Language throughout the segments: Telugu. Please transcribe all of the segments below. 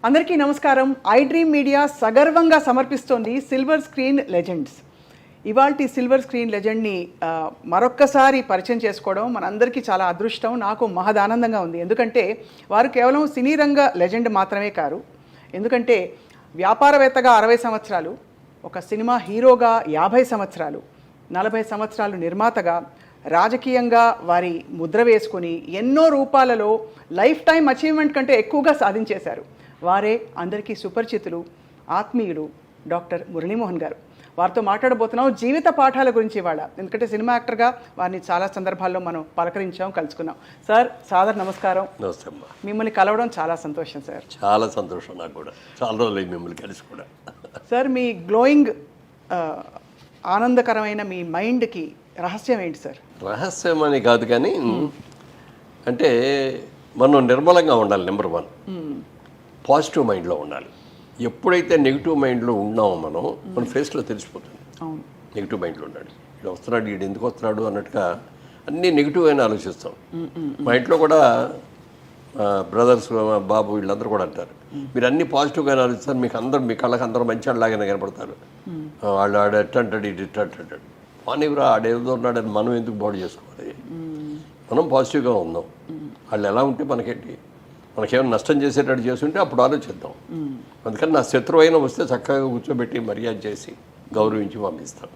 అందరికీ నమస్కారం. ఐ డ్రీమ్ మీడియా సగర్వంగా సమర్పిస్తోంది సిల్వర్ స్క్రీన్ లెజెండ్స్. ఇవాల్టి సిల్వర్ స్క్రీన్ లెజెండ్ని మరొక్కసారి పరిచయం చేసుకోవడం మనందరికీ చాలా అదృష్టం, నాకు మహదానందంగా ఉంది. ఎందుకంటే వారు కేవలం సినీ రంగ లెజెండ్ మాత్రమే కారు. ఎందుకంటే వ్యాపారవేత్తగా 60 సంవత్సరాలు, ఒక సినిమా హీరోగా 50 సంవత్సరాలు, 40 సంవత్సరాలు నిర్మాతగా, రాజకీయంగా వారి ముద్ర వేసుకొని ఎన్నో రూపాలలో లైఫ్ టైం అచీవ్మెంట్ కంటే ఎక్కువగా సాధించేశారు. వారే అందరికీ సుపరిచితులు, ఆత్మీయులు డాక్టర్ మురళీమోహన్ గారు. వారితో మాట్లాడబోతున్నాం జీవిత పాఠాల గురించి ఇవాళ. ఎందుకంటే సినిమా యాక్టర్గా వారిని చాలా సందర్భాల్లో మనం పలకరించాం, కలుసుకున్నాం. సార్, సాదర్ నమస్కారం. నమస్తే అమ్మా. మిమ్మల్ని కలవడం చాలా సంతోషం సార్. చాలా సంతోషం నాకు కూడా. చాలా రోజులు మిమ్మల్ని కలిసి కూడా. సార్, మీ గ్లోయింగ్ ఆనందకరమైన మీ మైండ్కి రహస్యం ఏంటి సార్? రహస్యం అని కాదు కానీ అంటే మనం నిర్మలంగా ఉండాలి. నెంబర్ 1 పాజిటివ్ మైండ్లో ఉండాలి. ఎప్పుడైతే నెగిటివ్ మైండ్లో ఉన్నామో మన ఫేస్లో తెలిసిపోతుంది. నెగిటివ్ మైండ్లో ఉన్నాడు, ఇటు వస్తున్నాడు, వీడు ఎందుకు వస్తున్నాడు అన్నట్టుగా అన్నీ నెగిటివ్ అయినా ఆలోచిస్తాం. మా ఇంట్లో కూడా బ్రదర్స్, బాబు వీళ్ళందరూ కూడా అంటారు, మీరు అన్ని పాజిటివ్గానే ఆలోచిస్తారు, మీకు అందరూ మీ కళ్ళకి అందరూ మంచి వాళ్ళలాగానే కనపడతారు. వాళ్ళు ఆడ ఎట్టంటాడు, ఇటు ఇట్ట అంటాడు. వానివరా ఆడేదో ఉన్నాడని మనం ఎందుకు బాడీ చేసుకోవాలి? మనం పాజిటివ్గా ఉందాం. వాళ్ళు ఎలా ఉంటే మనకేంటి? మనకేమైనా నష్టం చేసేటట్టు చేస్తుంటే అప్పుడు ఆలోచిద్దాం. అందుకని నా శత్రువు అయినా వస్తే చక్కగా కూర్చోబెట్టి మర్యాద చేసి గౌరవించి పంపిస్తాను.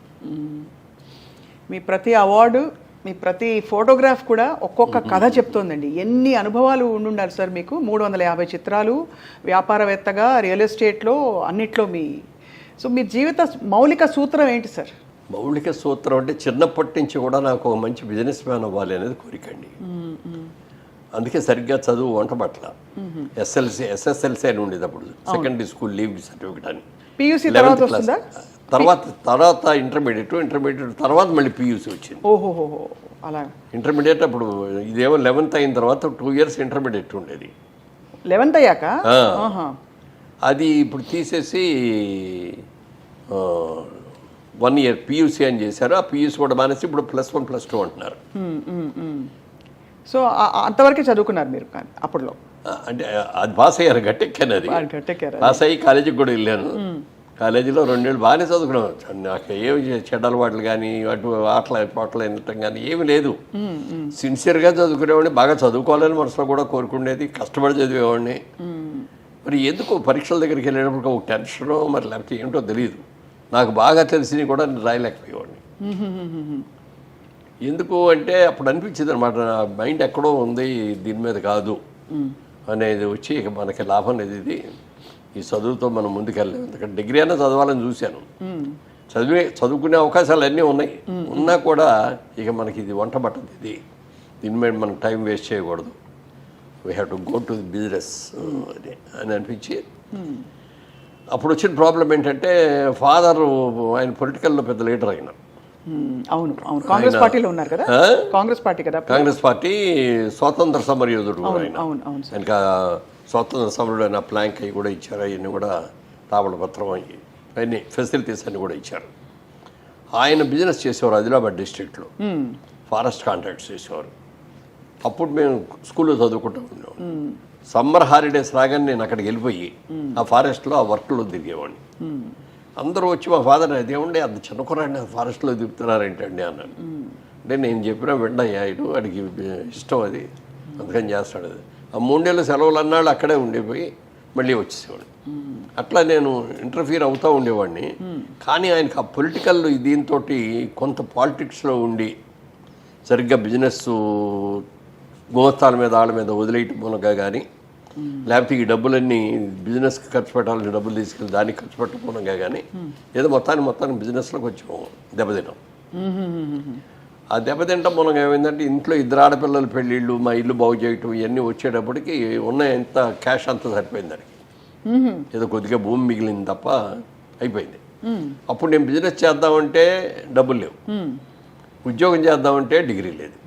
మీ ప్రతి అవార్డు, మీ ప్రతి ఫోటోగ్రాఫ్ కూడా ఒక్కొక్క కథ చెప్తోందండి. ఎన్ని అనుభవాలు ఉండుండాలి సార్ మీకు? 350 చిత్రాలు, వ్యాపారవేత్తగా, రియల్ ఎస్టేట్లో, అన్నిట్లో మీ జీవిత మౌలిక సూత్రం ఏంటి సార్? మౌలిక సూత్రం అంటే చిన్నప్పటి నుంచి కూడా నాకు ఒక మంచి బిజినెస్ మ్యాన్ అవ్వాలి అనేది కోరికండి. అందుకే సరిగ్గా చదువు వంట పట్ల ఎస్ఎస్ఎల్సీ అని ఉండేది అప్పుడు, సెకండరీ స్కూల్ లీవ్ సర్టిఫికెట్ అని. పియూసీ తర్వాత ఇంటర్మీడియట్ తర్వాత మళ్ళీ పియూసీ వచ్చింది. ఓహో, అలా. ఇంటర్మీడియట్ అప్పుడు ఇదేమో 11th అయిన తర్వాత 2 years ఇంటర్మీడియట్ ఉండేది. 11th అయ్యాక అది ఇప్పుడు తీసేసి 1 year పియూసీ అని చేశారు. ఆ పియూసీ కూడా మానేసి ఇప్పుడు +1 +2 అంటున్నారు. సో అంతవరకే చదువుకున్నారు మీరు కానీ అప్పుడులో? అంటే అది పాస్ అయ్యారు, గట్టెక్కాను. అది పాస్ అయ్యి కాలేజీకి కూడా వెళ్ళాను. కాలేజీలో 2 ఏళ్ళు బాగానే చదువుకున్నాను. నాకు ఏమి చెడ్డ అలవాట్లు కానీ అటు ఆటలు వినటం కానీ ఏమి లేదు. సిన్సియర్గా చదువుకునేవాడిని, బాగా చదువుకోవాలని మనసులో కూడా కోరుకునేది, కష్టపడి చదివేవాడిని. మరి ఎందుకు పరీక్షల దగ్గరికి వెళ్ళేటప్పుడు ఒక టెన్షనో మరి లేకపోతే ఏంటో తెలియదు. నాకు బాగా తెలిసినవి కూడా నేను రాయలేకపోయేవాడిని. ఎందుకు అంటే అప్పుడు అనిపించింది అనమాట, నా మైండ్ ఎక్కడో ఉంది, దీని మీద కాదు అనేది వచ్చి ఇక మనకి లాభం లేదు ఇది, ఈ చదువుతో మనం ముందుకెళ్ళలేము. ఎందుకంటే డిగ్రీ అయినా చదవాలని చూశాను, చదువుకునే అవకాశాలు అన్నీ ఉన్నాయి. ఉన్నా కూడా ఇక మనకి ఇది వంట పట్టదు, దీని మీద మనం టైం వేస్ట్ చేయకూడదు, we have to go to the business అని అనిపించి. అప్పుడు వచ్చిన ప్రాబ్లం ఏంటంటే ఫాదర్ ఆయన పొలిటికల్లో పెద్ద లీడర్ అయినారు. అవును, కాంగ్రెస్ పార్టీలో ఉన్నారు కదా. కాంగ్రెస్ పార్టీ కదా, కాంగ్రెస్ పార్టీ. స్వాతంత్ర సమరయోధుడు ఆయన. ఇంకా స్వాతంత్ర సమరుడు అయిన ప్లాంక్ అవి కూడా ఇచ్చారు. అవన్నీ కూడా తాబడపత్రం అయ్యి అవన్నీ ఫెసిలిటీస్ అన్నీ కూడా ఇచ్చారు. ఆయన బిజినెస్ చేసేవారు ఆదిలాబాద్ డిస్ట్రిక్ట్లో, ఫారెస్ట్ కాంట్రాక్ట్స్ చేసేవారు. అప్పుడు మేము స్కూల్లో చదువుకుంటూ ఉన్నాం. సమ్మర్ హాలిడేస్ రాగానే నేను అక్కడికి వెళ్ళిపోయి ఆ ఫారెస్ట్లో ఆ వర్క్లో తిరిగేవాడిని. అందరూ వచ్చి మా ఫాదర్ అదేమండి అంత చిన్న కుర్రాడిని ఫారెస్ట్లో దిగుతున్నారేంటండి అన్నాడు. అంటే నేను చెప్పినా వెంటయ్యా ఇటు వాడికి ఇష్టం, అది అందుకని చేస్తాడు. అది ఆ 3 ఏళ్ళ సెలవులు అన్నాళ్ళు అక్కడే ఉండిపోయి మళ్ళీ వచ్చేసేవాడు. అట్లా నేను ఇంటర్ఫీర్ అవుతూ ఉండేవాడిని. కానీ ఆయనకు ఆ పొలిటికల్ దీంతో కొంత పాలిటిక్స్లో ఉండి సరిగ్గా బిజినెస్ గోస్తాల మీద వాళ్ళ మీద వదిలేయటం మూలంగా కానీ, లేకపోతే ఈ డబ్బులన్నీ బిజినెస్కి ఖర్చు పెట్టాలని డబ్బులు తీసుకెళ్ళి దానికి ఖర్చు పెట్టకపోవడంగా కానీ ఏదో మొత్తానికి బిజినెస్లో కొంచెం దెబ్బతిన్నాం. ఆ దెబ్బతింటాం మూలంగా ఏమైందంటే ఇంట్లో 2 ఆడపిల్లల పెళ్ళిళ్ళు, మా ఇల్లు బాగు చేయటం ఇవన్నీ వచ్చేటప్పటికి ఉన్న ఎంత క్యాష్ అంతా సరిపోయింది దానికి. ఏదో కొద్దిగా భూమి మిగిలింది తప్ప అయిపోయింది. అప్పుడు నేను బిజినెస్ చేద్దామంటే డబ్బులు లేవు, ఉద్యోగం చేద్దామంటే డిగ్రీ లేదు.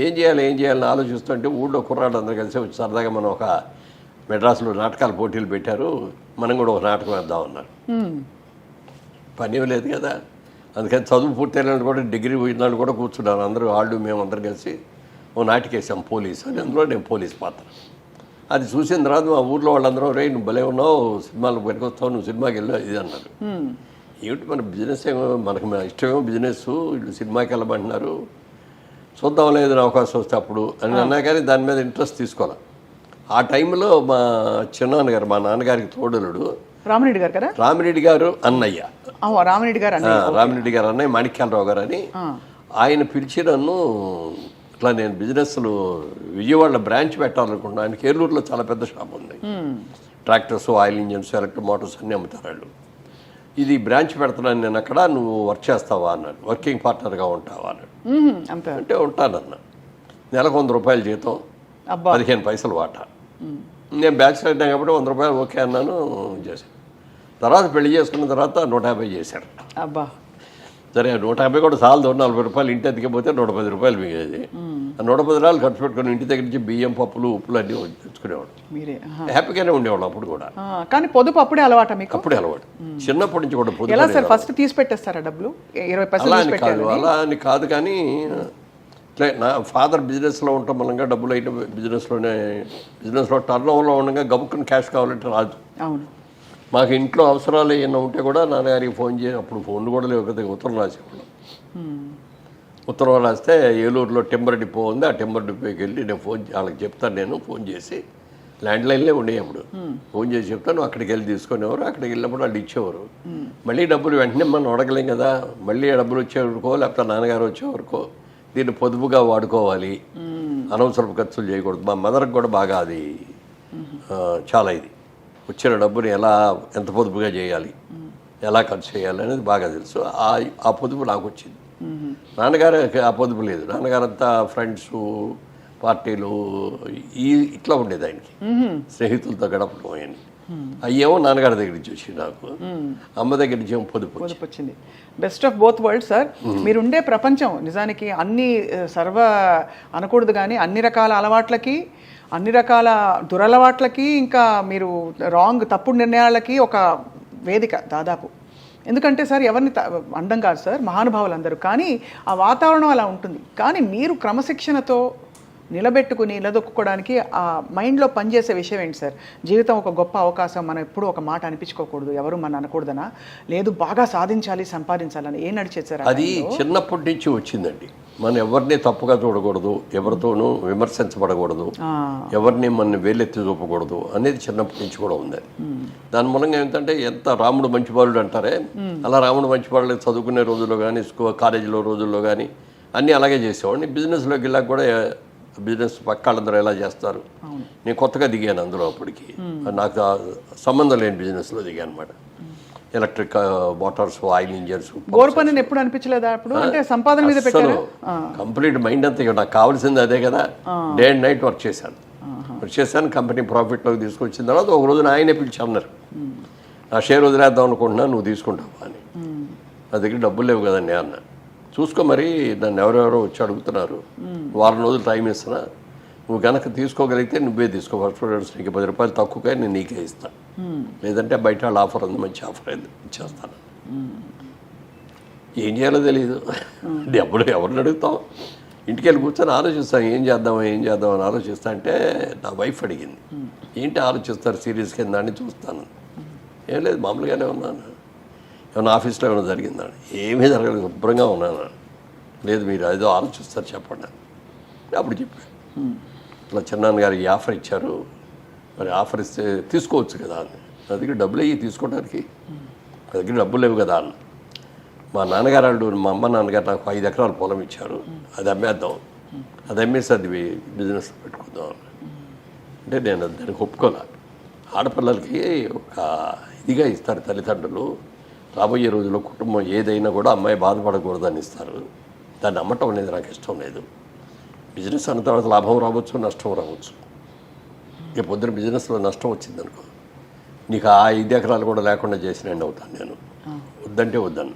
ఏం చేయాలని ఆలోచిస్తుంటే ఊళ్ళో కుర్రాడు అందరూ కలిసి వచ్చి సరదాగా మనం ఒక మెడ్రాస్లో నాటకాల పోటీలు పెట్టారు, మనం కూడా ఒక నాటకం వేద్దామన్నారు. పని లేదు కదా, అందుకని చదువు పూర్తయిన కూడా డిగ్రీ పోయినాడు కూడా కూర్చున్నాను. అందరూ వాళ్ళు మేమందరం కలిసి ఓ నాటికేసాం పోలీస్ అని. అందులో నేను పోలీస్ పాత్ర. అది చూసిన తర్వాత మా ఊర్లో వాళ్ళందరూ రే నువ్వు భలే ఉన్నావు సినిమాలకు పనికొస్తావు నువ్వు సినిమాకి వెళ్ళు ఇది అన్నారు. ఏమిటి మన బిజినెస్ ఏమో మనకు ఇష్టమేమో బిజినెస్ వీళ్ళు సినిమాకి వెళ్ళమంటున్నారు చూద్దాం లేదు అవకాశం వస్తే అప్పుడు అని అన్నా కానీ దాని మీద ఇంట్రెస్ట్ తీసుకోవాలి. ఆ టైంలో మా చిన్నాన్నగారు మా నాన్నగారికి తోడలుడు రామిరెడ్డి గారు కదా, రామిరెడ్డి గారు అన్నయ్య, రామిరెడ్డి గారు రామిరెడ్డి గారు అన్నయ్య మాణిక్యాలరావు గారు అని ఆయన పిలిచి నన్ను ఇట్లా నేను బిజినెస్లు విజయవాడలో బ్రాంచ్ పెట్టాలనుకున్నాను. ఆయనకి ఏలూరులో చాలా పెద్ద షాప్ ఉంది, tractors oil engines electric Motors అన్నీ అమ్ముతారు వాళ్ళు. ఇది బ్రాంచ్ పెడుతున్నాను నేను అక్కడ, నువ్వు వర్క్ చేస్తావా అన్నాడు. వర్కింగ్ పార్ట్నర్గా ఉంటావా అన్నాడు. అంటే ఉంటానన్నా. నెలకు 100 రూపాయలు జీతం, 15 పైసలు వాటా. నేను బ్యాచ్లర్ అయినా కాబట్టి 100 రూపాయలు ఓకే అన్నాను, చేశాను. తర్వాత పెళ్లి చేసుకున్న తర్వాత 150 చేశారు. అబ్బా సరే 150 కూడా చాలదు, 40 రూపాయలు ఇంటి అతికిపోతే 110 రూపాయలు మిగేది. ఆ 110 రూపాయలు ఖర్చు పెట్టుకుని ఇంటి దగ్గర నుంచి బియ్యం పప్పులు ఉప్పులు అన్నీ తెచ్చుకునేవాడు. మీరే హ్యాపీగానే ఉండేవాళ్ళు అప్పుడు కూడా. కానీ పొదుపు అప్పుడే అలవాట మీకు? అప్పుడే అలవాటు, చిన్నప్పటి నుంచి కూడా పొదుపు. ఎలా సార్ ఫస్ట్ తీసి పెట్టేస్తారా డబ్బులు? 20 పైసలు అలా అని కాదు కానీ ఇట్లా నా ఫాదర్ బిజినెస్లో ఉండటం మూలంగా డబ్బులు అయితే బిజినెస్లో టర్న్ ఓవర్లో ఉండగా గబుక్కుని క్యాష్ కావాలంటే రాదు. అవును. మాకు ఇంట్లో అవసరాలు ఏమైనా ఉంటే కూడా నాన్నగారికి ఫోన్ చేసి, అప్పుడు ఫోన్లు కూడా లేవు కదా, ఉత్తరం రాసేవాళ్ళం. ఉత్తరం రాస్తే ఏలూరులో టెంబర్ డిపో ఉంది, ఆ టెంబర్ డిపోకి వెళ్ళి నేను వాళ్ళకి చెప్తాను, నేను ఫోన్ చేసి ల్యాండ్లైన్లే ఉండేవి అప్పుడు. ఫోన్ చేసి చెప్తాను, అక్కడికి వెళ్ళి తీసుకునేవారు. అక్కడికి వెళ్ళినప్పుడు వాళ్ళు ఇచ్చేవారు. మళ్ళీ డబ్బులు వెంటనే మనం అడగలేం కదా, మళ్ళీ డబ్బులు వచ్చేవరకో లేకపోతే నాన్నగారు వచ్చేవరకో దీన్ని పొదుపుగా వాడుకోవాలి, అనవసరపు ఖర్చులు చేయకూడదు. మా మదర్కి కూడా బాగా అది చాలా ఇది వచ్చిన డబ్బుని ఎంత పొదుపుగా చేయాలి, ఎలా ఖర్చు చేయాలి అనేది బాగా తెలుసు. ఆ పొదుపు నాకు వచ్చింది. నాన్నగారు ఆ పొదుపు లేదు. నాన్నగారు అంతా ఫ్రెండ్స్ పార్టీలు ఇట్లా ఉండేది ఆయనకి, స్నేహితులతో గడపడం అవన్నీ. అయ్యేమో నాన్నగారి దగ్గర నుంచి వచ్చి నాకు, అమ్మ దగ్గర నుంచి ఏమో పొదుపు వచ్చింది. Best of both world sir. మీరుండే ప్రపంచం నిజానికి అన్ని సర్వ అనకూడదు కానీ అన్ని రకాల అలవాట్లకి, అన్ని రకాల దురలవాట్లకి, ఇంకా మీరు తప్పుడు నిర్ణయాలకి ఒక వేదిక దాదాపు. ఎందుకంటే సార్ ఎవరిని అండం కాదు సార్, మహానుభావులు అందరూ, కానీ ఆ వాతావరణం అలా ఉంటుంది. కానీ మీరు క్రమశిక్షణతో నిలబెట్టుకుని నిలదొక్కుకోవడానికి ఆ మైండ్లో పనిచేసే విషయం ఏంటి సార్? జీవితం ఒక గొప్ప అవకాశం, మనం ఎప్పుడూ ఒక మాట అనిపించుకోకూడదు, ఎవరు మన అనకూడదనా, లేదు బాగా సాధించాలి సంపాదించాలని ఏం నడిచేది సార్? అది చిన్నప్పటి నుంచి వచ్చిందండి. మనం ఎవరిని తప్పుగా చూడకూడదు, ఎవరితోనూ విమర్శించబడకూడదు, ఎవరిని మన వేలెత్తి చూపకూడదు అనేది చిన్నప్పటి నుంచి కూడా ఉంది. దాని మూలంగా ఏంటంటే ఎంత రాముడు మంచివాడు అంటారే, అలా రాముడు మంచివాళ్ళు చదువుకునే రోజుల్లో కానీ కాలేజీలో రోజుల్లో కానీ అన్నీ అలాగే చేసేవాడిని. బిజినెస్లోకి వెళ్ళాక కూడా బిజినెస్ పక్కాళ్ళందరూ ఎలా చేస్తారు, నేను కొత్తగా దిగాను అందులో. అప్పటికి నాకు సంబంధం లేని బిజినెస్లో దిగాను అనమాట. Electric Motors, oil engines. Bore పని ఎప్పుడు అనిపించలేదా అప్పుడు? అంటే సంపాదన మీద పెట్టారు. కంప్లీట్ మైండ్ అంతా నాకు కావాల్సింది అదే కదా. డే అండ్ నైట్ వర్క్ చేశాను. కంపెనీ ప్రాఫిట్లోకి తీసుకొచ్చిన తర్వాత ఒక రోజున ఆయనే పిలిచి అన్నారు, నా షేర్ వదిలేద్దాం అనుకుంటున్నా, నువ్వు తీసుకుంటావా అని. నా దగ్గర డబ్బులు లేవు కదండి అన్న. చూసుకో మరి, నన్ను ఎవరెవరో వచ్చి అడుగుతున్నారు, వారం రోజులు టైం ఇస్తున్నా, నువ్వు కనుక తీసుకోగలిగితే నువ్వే తీసుకో, ఫస్ట్ నీకు 10 రూపాయలు తక్కువగా నేను నీకే ఇస్తాను, లేదంటే బయట వాళ్ళ ఆఫర్ ఉంది, మంచి ఆఫర్ అయింది ఇచ్చేస్తాను. ఏం చేయాలో తెలియదు. డబ్బులు ఎవరిని అడుగుతాం, ఇంటికి వెళ్ళి కూర్చొని ఆలోచిస్తాను, ఏం చేద్దామని ఆలోచిస్తా అంటే నా వైఫ్ అడిగింది, ఏంటి ఆలోచిస్తారు సీరియస్ కింద అని. చూస్తాను, ఏం లేదు మామూలుగానే ఉన్నాను, ఏమైనా ఆఫీస్లో ఏమైనా జరిగిందని. ఏమీ జరగలేదు, శుభ్రంగా ఉన్నాను. లేదు మీరు ఏదో ఆలోచిస్తారు చెప్పండి. అప్పుడు చెప్పాను, ఇట్లా చిన్నాన్నగారు ఈ ఆఫర్ ఇచ్చారు, మరి ఆఫర్ ఇస్తే తీసుకోవచ్చు కదా అని. నా దగ్గర డబ్బులు అయ్యి తీసుకోవడానికి, నా దగ్గర డబ్బులు లేవు కదా అన్న. మా నాన్నగారు మా అమ్మ నాన్నగారు నాకు 5 ఎకరాల పొలం ఇచ్చారు, అది అమ్మేద్దాం, అది అమ్మేసి అది బిజినెస్ పెట్టుకుందాం అంటే నేను దానికి ఒప్పుకోలే. ఆడపిల్లలకి ఒక ఇదిగా ఇస్తారు తల్లిదండ్రులు, రాబోయే రోజుల్లో కుటుంబం ఏదైనా కూడా అమ్మాయి బాధపడకూడదని ఇస్తారు. దాన్ని అమ్మటం అనేది నాకు ఇష్టం లేదు. బిజినెస్ అన్న తర్వాత లాభం రావచ్చు, నష్టం రావచ్చు. ఇక పొద్దున బిజినెస్లో నష్టం వచ్చిందనుకో, నీకు ఆ 5 ఎకరాలు కూడా లేకుండా చేసినండి అవుతాను నేను. వద్దంటే వద్దాను.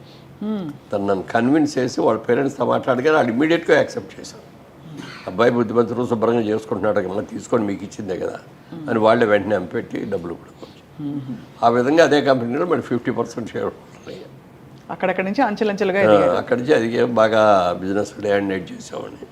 తను నన్ను కన్విన్స్ చేసి వాళ్ళ పేరెంట్స్తో మాట్లాడగానే వాళ్ళు ఇమ్మీడియట్గా యాక్సెప్ట్ చేశాను. అబ్బాయి బుద్ధిమంతులు శుభ్రంగా చేసుకుంటున్నాడు, మళ్ళీ తీసుకొని మీకు ఇచ్చిందే కదా అని వాళ్ళే వెంటనే అమ్మిపెట్టి డబ్బులు కూడా ఆ విధంగా అదే కంపెనీలో మరి 50% షేర్ అక్కడక్కడి నుంచి అంచెలంచెలుగా అక్కడి నుంచి అది బాగా బిజినెస్ డే అండ్ నైట్ చేసేవాడిని.